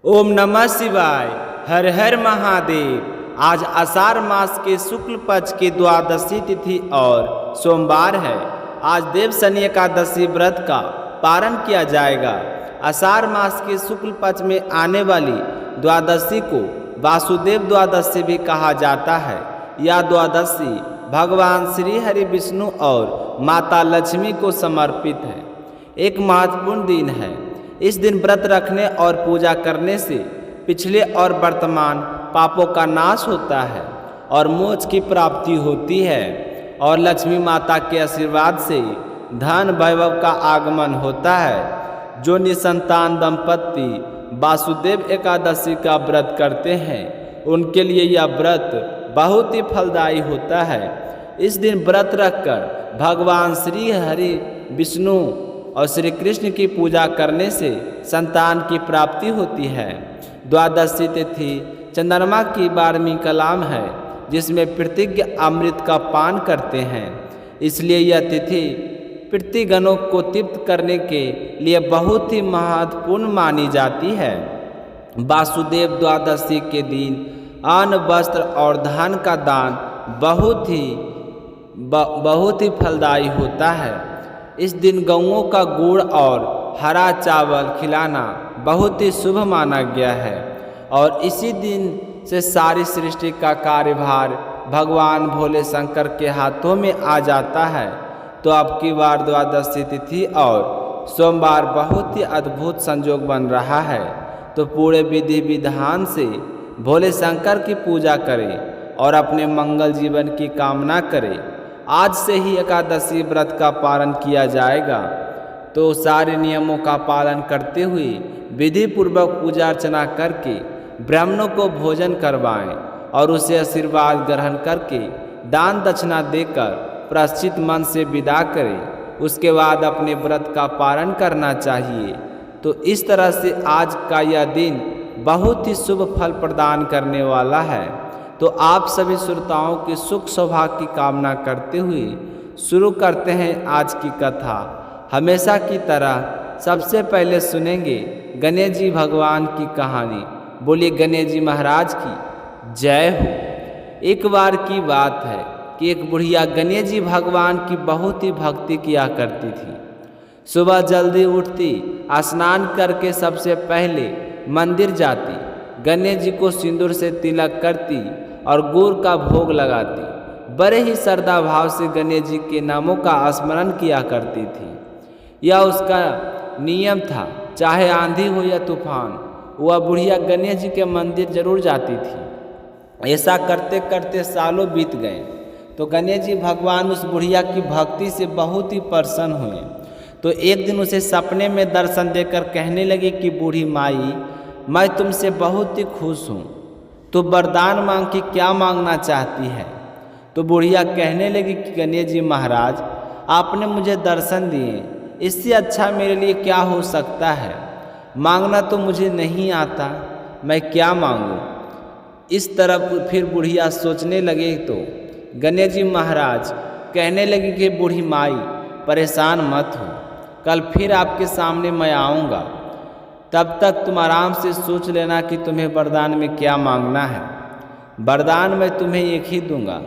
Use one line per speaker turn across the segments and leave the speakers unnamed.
ओम नमः शिवाय। हर हर महादेव। आज आषाढ़ मास के शुक्ल पक्ष की द्वादशी तिथि और सोमवार है। आज देव शनि एकादशी व्रत का पारण किया जाएगा। आषाढ़ मास के शुक्ल पक्ष में आने वाली द्वादशी को वासुदेव द्वादशी भी कहा जाता है। यह द्वादशी भगवान श्री हरि विष्णु और माता लक्ष्मी को समर्पित है। एक महत्वपूर्ण दिन है। इस दिन व्रत रखने और पूजा करने से पिछले और वर्तमान पापों का नाश होता है और मोक्ष की प्राप्ति होती है और लक्ष्मी माता के आशीर्वाद से धन वैभव का आगमन होता है। जो निसंतान दंपत्ति वासुदेव एकादशी का व्रत करते हैं उनके लिए यह व्रत बहुत ही फलदायी होता है। इस दिन व्रत रखकर भगवान श्री हरि विष्णु और श्री कृष्ण की पूजा करने से संतान की प्राप्ति होती है। द्वादशी तिथि चंद्रमा की 12वीं कलाम है जिसमें प्रतिज्ञ अमृत का पान करते हैं। इसलिए यह तिथि पितृगणों को तृप्त करने के लिए बहुत ही महत्वपूर्ण मानी जाती है। वासुदेव द्वादशी के दिन अन्न वस्त्र और धन का दान बहुत ही फलदायी होता है। इस दिन गौओं का गुड़ और हरा चावल खिलाना बहुत ही शुभ माना गया है और इसी दिन से सारी सृष्टि का कार्यभार भगवान भोले शंकर के हाथों में आ जाता है। तो अब की बार द्वादशी तिथि और सोमवार बहुत ही अद्भुत संयोग बन रहा है। तो पूरे विधि विधान से भोले शंकर की पूजा करें और अपने मंगल जीवन की कामना करें। आज से ही एकादशी व्रत का पालन किया जाएगा। तो सारे नियमों का पालन करते हुए विधि पूर्वक पूजा अर्चना करके ब्राह्मणों को भोजन करवाएं और उसे आशीर्वाद ग्रहण करके दान दक्षिणा देकर प्रायश्चित मन से विदा करें। उसके बाद अपने व्रत का पालन करना चाहिए। तो इस तरह से आज का यह दिन बहुत ही शुभ फल प्रदान करने वाला है। तो आप सभी श्रोताओं के सुख सौभाग्य की कामना करते हुए शुरू करते हैं आज की कथा। हमेशा की तरह सबसे पहले सुनेंगे गणेश जी भगवान की कहानी। बोलिए गणेश जी महाराज की जय हो। एक बार की बात है कि एक बुढ़िया गणेश जी भगवान की बहुत ही भक्ति किया करती थी। सुबह जल्दी उठती, स्नान करके सबसे पहले मंदिर जाती, गणेश जी को सिंदूर से तिलक करती और गुड़ का भोग लगाती। बड़े ही श्रद्धा भाव से गणेश जी के नामों का स्मरण किया करती थी। यह उसका नियम था, चाहे आंधी हो या तूफान, वह बुढ़िया गणेश जी के मंदिर जरूर जाती थी। ऐसा करते करते सालों बीत गए तो गणेश जी भगवान उस बुढ़िया की भक्ति से बहुत ही प्रसन्न हुए। तो एक दिन उसे सपने में दर्शन देकर कहने लगे कि बूढ़ी माई, मैं तुमसे बहुत ही खुश हूँ, तो वरदान मांग के क्या मांगना चाहती है। तो बुढ़िया कहने लगी कि गणेश जी महाराज, आपने मुझे दर्शन दिए, इससे अच्छा मेरे लिए क्या हो सकता है। मांगना तो मुझे नहीं आता, मैं क्या मांगूं। इस तरफ फिर बुढ़िया सोचने लगे तो गणेश जी महाराज कहने लगे कि बूढ़ी माई परेशान मत हो, कल फिर आपके सामने मैं आऊँगा, तब तक तुम आराम से सोच लेना कि तुम्हें वरदान में क्या मांगना है। वरदान मैं तुम्हें एक ही दूंगा।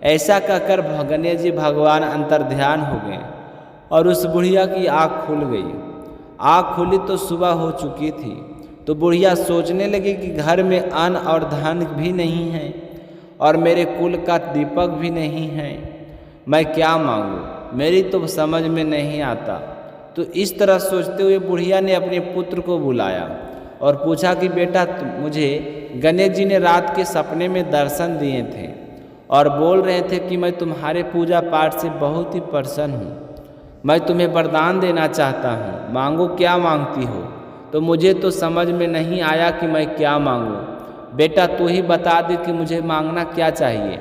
ऐसा कहकर गणेश जी भगवान अंतर ध्यान हो गए और उस बुढ़िया की आँख खुल गई। आँख खुली तो सुबह हो चुकी थी। तो बुढ़िया सोचने लगी कि घर में अन्न और धन भी नहीं है और मेरे कुल का दीपक भी नहीं है, मैं क्या मांगूं, मेरी तो समझ में नहीं आता। तो इस तरह सोचते हुए बुढ़िया ने अपने पुत्र को बुलाया और पूछा कि बेटा, मुझे गणेश जी ने रात के सपने में दर्शन दिए थे और बोल रहे थे कि मैं तुम्हारे पूजा पाठ से बहुत ही प्रसन्न हूँ, मैं तुम्हें वरदान देना चाहता हूँ, मांगो क्या मांगती हो। तो मुझे तो समझ में नहीं आया कि मैं क्या मांगूँ, बेटा तू ही बता दे कि मुझे मांगना क्या चाहिए।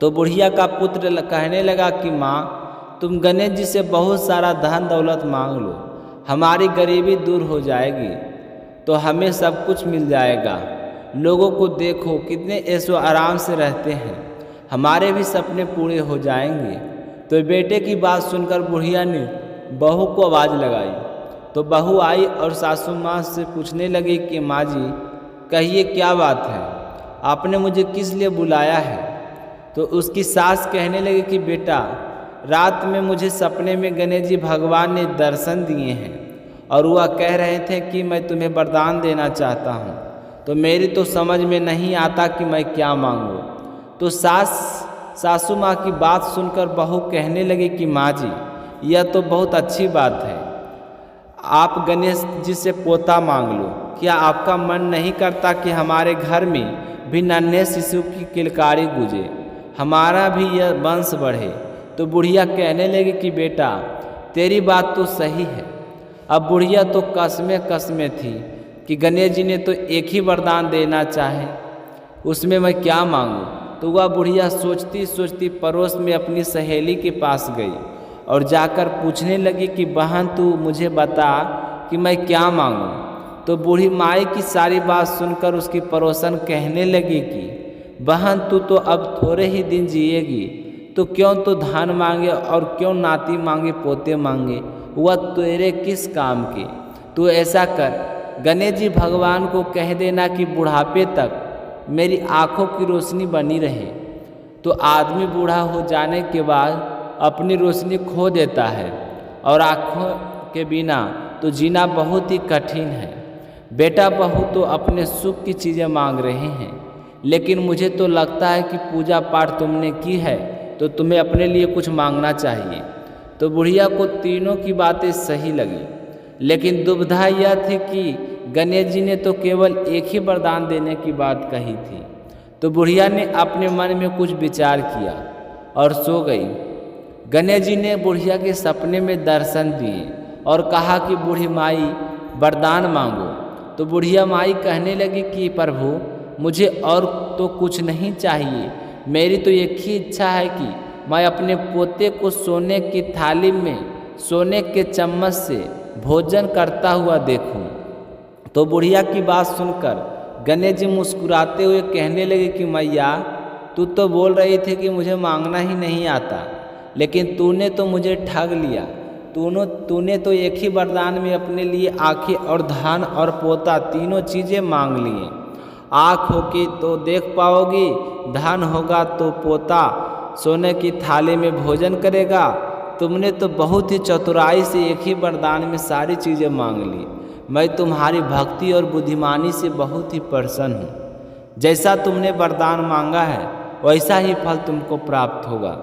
तो बुढ़िया का पुत्र कहने लगा कि माँ, तुम गणेश जी से बहुत सारा धन दौलत मांग लो, हमारी गरीबी दूर हो जाएगी, तो हमें सब कुछ मिल जाएगा। लोगों को देखो कितने ऐशो आराम से रहते हैं, हमारे भी सपने पूरे हो जाएंगे। तो बेटे की बात सुनकर बुढ़िया ने बहू को आवाज़ लगाई तो बहू आई और सासू माँ से पूछने लगी कि माँ जी कहिए क्या बात है, आपने मुझे किस लिए बुलाया है। तो उसकी सास कहने लगी कि बेटा रात में मुझे सपने में गणेश जी भगवान ने दर्शन दिए हैं और वह कह रहे थे कि मैं तुम्हें वरदान देना चाहता हूँ, तो मेरी तो समझ में नहीं आता कि मैं क्या मांगूँ। तो सासू माँ की बात सुनकर बहू कहने लगी कि माँ जी यह तो बहुत अच्छी बात है, आप गणेश जी से पोता मांग लो। क्या आपका मन नहीं करता कि हमारे घर में भी नन्हे शिशु की किलकारी गूंजे, हमारा भी यह वंश बढ़े। तो बुढ़िया कहने लगी कि बेटा तेरी बात तो सही है। अब बुढ़िया तो कसमें थी कि गणेश जी ने तो एक ही वरदान देना चाहे, उसमें मैं क्या मांगूँ। तो वह बुढ़िया सोचती सोचती पड़ोस में अपनी सहेली के पास गई और जाकर पूछने लगी कि बहन तू मुझे बता कि मैं क्या मांगूँ। तो बूढ़ी माई की सारी बात सुनकर उसकी पड़ोसन कहने लगी कि बहन तू तो अब थोड़े ही दिन जिएगी, तो क्यों तो धान मांगे और क्यों नाती मांगे पोते मांगे, वह तेरे किस काम के। तू ऐसा कर, गणेश जी भगवान को कह देना कि बुढ़ापे तक मेरी आँखों की रोशनी बनी रहे। तो आदमी बूढ़ा हो जाने के बाद अपनी रोशनी खो देता है और आँखों के बिना तो जीना बहुत ही कठिन है। बेटा बहू तो अपने सुख की चीज़ें मांग रहे हैं, लेकिन मुझे तो लगता है कि पूजा पाठ तुमने की है तो तुम्हें अपने लिए कुछ मांगना चाहिए। तो बुढ़िया को तीनों की बातें सही लगी, लेकिन दुविधा यह थी कि गणेश जी ने तो केवल एक ही वरदान देने की बात कही थी। तो बुढ़िया ने अपने मन में कुछ विचार किया और सो गई। गणेश जी ने बुढ़िया के सपने में दर्शन दिए और कहा कि बूढ़ी माई वरदान मांगो। तो बुढ़िया माई कहने लगी कि प्रभु मुझे और तो कुछ नहीं चाहिए, मेरी तो एक ही इच्छा है कि मैं अपने पोते को सोने की थाली में सोने के चम्मच से भोजन करता हुआ देखूं। तो बुढ़िया की बात सुनकर गणेश जी मुस्कुराते हुए कहने लगे कि मैया तू तो बोल रही थी कि मुझे मांगना ही नहीं आता, लेकिन तूने तो मुझे ठग लिया। तूने तो एक ही वरदान में अपने लिए आँखें और धान और पोता तीनों चीज़ें मांग लिए। आँख होगी तो देख पाओगी, धान होगा तो पोता सोने की थाली में भोजन करेगा। तुमने तो बहुत ही चतुराई से एक ही वरदान में सारी चीज़ें मांग ली। मैं तुम्हारी भक्ति और बुद्धिमानी से बहुत ही प्रसन्न हूँ। जैसा तुमने वरदान मांगा है वैसा ही फल तुमको प्राप्त होगा।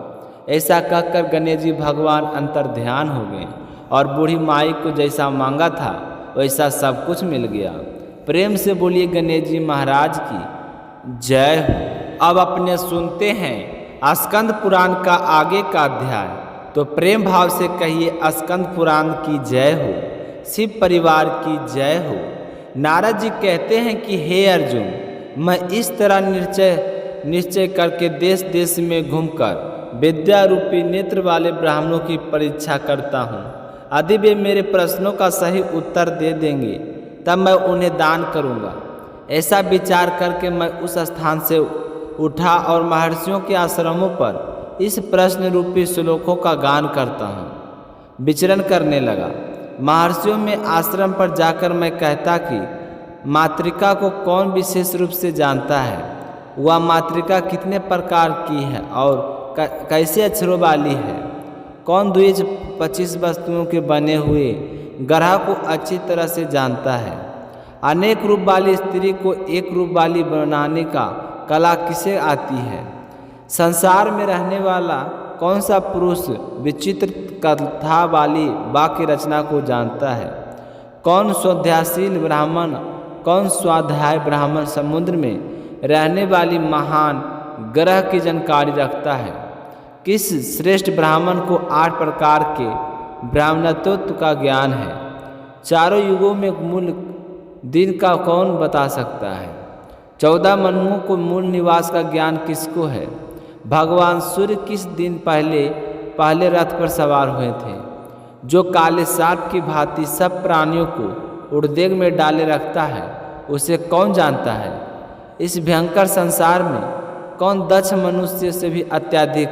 ऐसा कहकर गणेश जी भगवान अंतर ध्यान हो गए और बूढ़ी माई को जैसा मांगा था वैसा सब कुछ मिल गया। प्रेम से बोलिए गणेश जी महाराज की जय हो। अब अपने सुनते हैं स्कंद पुराण का आगे का अध्याय, तो प्रेम भाव से कहिए स्कंद पुराण की जय हो, शिव परिवार की जय हो। नारद जी कहते हैं कि हे अर्जुन, मैं इस तरह निश्चय करके देश देश में घूमकर विद्या रूपी नेत्र वाले ब्राह्मणों की परीक्षा करता हूँ। यदि वे मेरे प्रश्नों का सही उत्तर दे देंगे तब मैं उन्हें दान करूँगा। ऐसा विचार करके मैं उस स्थान से उठा और महर्षियों के आश्रमों पर इस प्रश्न रूपी श्लोकों का गान करता हूँ विचरण करने लगा। महर्षियों में आश्रम पर जाकर मैं कहता कि मातृका को कौन विशेष रूप से जानता है, वह मातृका कितने प्रकार की है और कैसे अक्षरों वाली है, कौन द्विज 25 वस्तुओं के बने हुए ग्रह को अच्छी तरह से जानता है, अनेक रूप वाली स्त्री को एक रूप वाली बनाने का कला किसे आती है, संसार में रहने वाला कौन सा पुरुष विचित्र कथा वाली वाक्य रचना को जानता है, कौन स्वाध्यायशील ब्राह्मण, कौन स्वाध्याय ब्राह्मण समुद्र में रहने वाली महान ग्रह की जानकारी रखता है, किस श्रेष्ठ ब्राह्मण को 8 प्रकार के ब्राह्मणत्व का ज्ञान है, चारों युगों में मूल दिन का कौन बता सकता है, 14 मनुओं को मूल निवास का ज्ञान किसको है, भगवान सूर्य किस दिन पहले रथ पर सवार हुए थे, जो काले सांप की भांति सब प्राणियों को उड़देग में डाले रखता है, उसे कौन जानता है, इस भयंकर संसार में कौन दक्ष मनुष्य से भी अत्यधिक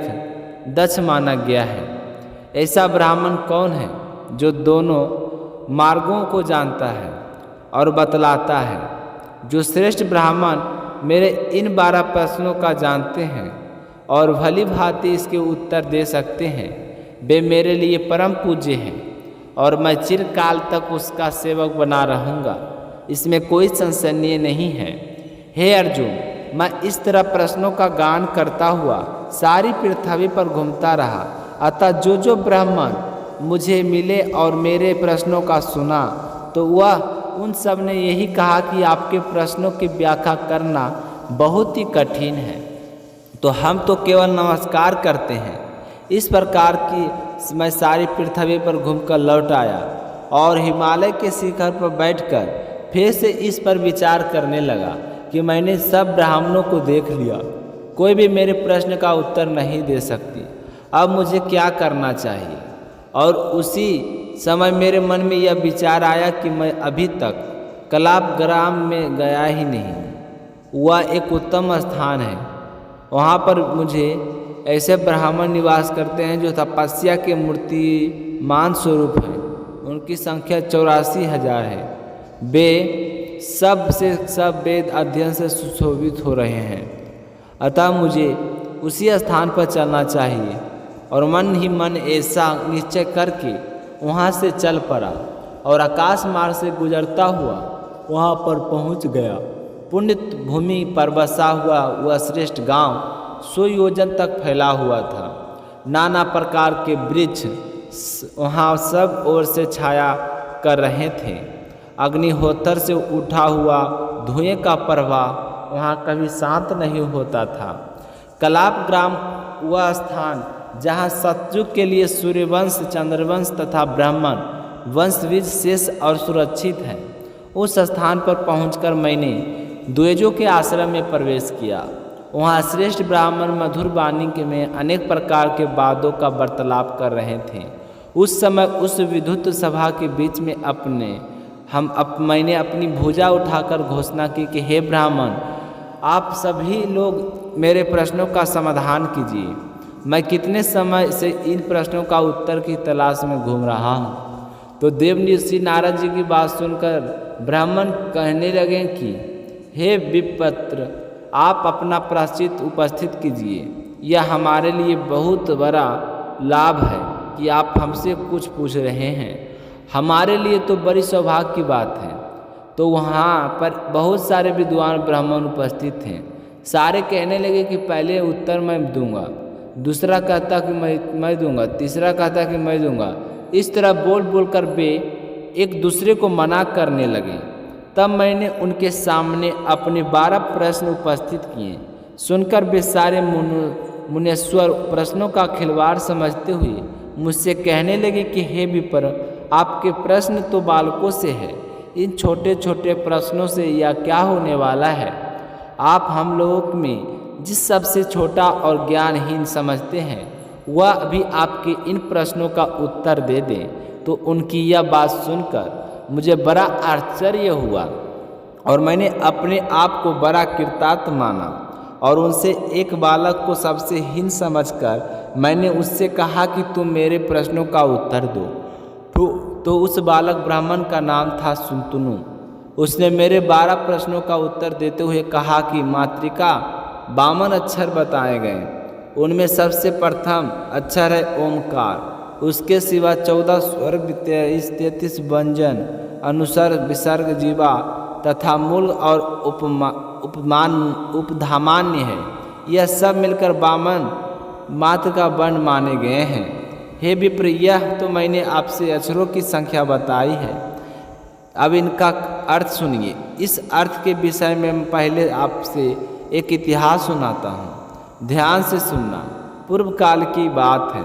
दक्ष माना गया है, ऐसा ब्राह्मण कौन है जो दोनों मार्गों को जानता है और बतलाता है। जो श्रेष्ठ ब्राह्मण मेरे इन 12 प्रश्नों का जानते हैं और भली भांति इसके उत्तर दे सकते हैं, वे मेरे लिए परम पूज्य हैं और मैं चिरकाल तक उसका सेवक बना रहूँगा। इसमें कोई संशय नहीं है। हे अर्जुन, मैं इस तरह प्रश्नों का गान करता हुआ सारी पृथ्वी पर घूमता रहा। अतः जो ब्राह्मण मुझे मिले और मेरे प्रश्नों का सुना, तो वह उन सब ने यही कहा कि आपके प्रश्नों की व्याख्या करना बहुत ही कठिन है, तो हम तो केवल नमस्कार करते हैं। इस प्रकार की मैं सारी पृथ्वी पर घूमकर लौट आया और हिमालय के शिखर पर बैठकर फिर से इस पर विचार करने लगा कि मैंने सब ब्राह्मणों को देख लिया, कोई भी मेरे प्रश्न का उत्तर नहीं दे सकती। अब मुझे क्या करना चाहिए? और उसी समय मेरे मन में यह विचार आया कि मैं अभी तक कलाप ग्राम में गया ही नहीं। वह एक उत्तम स्थान है। वहाँ पर मुझे ऐसे ब्राह्मण निवास करते हैं जो तपस्या के मूर्तिमान स्वरूप हैं। उनकी संख्या 84,000 है। वे सब से सब वेद अध्ययन से सुशोभित हो रहे हैं। अतः मुझे उसी स्थान पर चलना चाहिए और मन ही मन ऐसा निश्चय करके वहाँ से चल पड़ा और आकाश मार्ग से गुजरता हुआ वहाँ पर पहुँच गया। पुण्य भूमि पर बसा हुआ वह श्रेष्ठ गांव 100 योजन तक फैला हुआ था। नाना प्रकार के वृक्ष वहाँ सब ओर से छाया कर रहे थे। अग्निहोत्र से उठा हुआ धुएं का प्रवाह वहाँ कभी शांत नहीं होता था। कलाप ग्राम वह स्थान जहाँ सतयुग के लिए सूर्यवंश, चंद्रवंश तथा ब्राह्मण वंशविज शेष और सुरक्षित है। उस स्थान पर पहुंचकर मैंने द्विजों के आश्रम में प्रवेश किया। वहाँ श्रेष्ठ ब्राह्मण मधुर वाणी के में अनेक प्रकार के वादों का वार्तालाप कर रहे थे। उस समय उस विद्युत सभा के बीच में मैंने अपनी भुजा उठाकर घोषणा की कि हे ब्राह्मण, आप सभी लोग मेरे प्रश्नों का समाधान कीजिए। मैं कितने समय से इन प्रश्नों का उत्तर की तलाश में घूम रहा हूँ। तो देव ऋषि नारद जी की बात सुनकर ब्राह्मण कहने लगे कि हे विप्रत्र, आप अपना प्रायश्चित उपस्थित कीजिए। यह हमारे लिए बहुत बड़ा लाभ है कि आप हमसे कुछ पूछ रहे हैं। हमारे लिए तो बड़ी सौभाग्य की बात है। तो वहाँ पर बहुत सारे विद्वान ब्राह्मण उपस्थित थे। सारे कहने लगे कि पहले उत्तर मैं दूंगा, दूसरा कहता कि मैं दूंगा, तीसरा कहता कि मैं दूंगा। इस तरह बोल बोल कर वे एक दूसरे को मना करने लगे। तब मैंने उनके सामने अपने 12 प्रश्न उपस्थित किए। सुनकर वे सारे मुनीश्वर प्रश्नों का खिलवाड़ समझते हुए मुझसे कहने लगे कि हे विप्र, आपके प्रश्न तो बालकों से है। इन छोटे छोटे प्रश्नों से यह क्या होने वाला है? आप हम लोगों में जिस सबसे छोटा और ज्ञानहीन समझते हैं, वह भी आपके इन प्रश्नों का उत्तर दे दें। तो उनकी यह बात सुनकर मुझे बड़ा आश्चर्य हुआ और मैंने अपने आप को बड़ा कृतार्थ माना और उनसे एक बालक को सबसे हीन समझकर मैंने उससे कहा कि तुम मेरे प्रश्नों का उत्तर दो। तो उस बालक ब्राह्मण का नाम था शुंतनु। उसने मेरे 12 प्रश्नों का उत्तर देते हुए कहा कि मातृका 52 अक्षर बताए गए। उनमें सबसे प्रथम अक्षर है ओमकार। उसके सिवा 14 स्वर, 33 व्यंजन, अनुस्वर, विसर्ग, जीवा तथा मूल और उपधामान्य है। यह सब मिलकर 52 मात्र का वर्ण माने गए हैं। हे विप्र, यह तो मैंने आपसे अक्षरों की संख्या बताई है। अब इनका अर्थ सुनिए। इस अर्थ के विषय में मैं पहले आपसे एक इतिहास सुनाता हूँ। ध्यान से सुनना। पूर्व काल की बात है।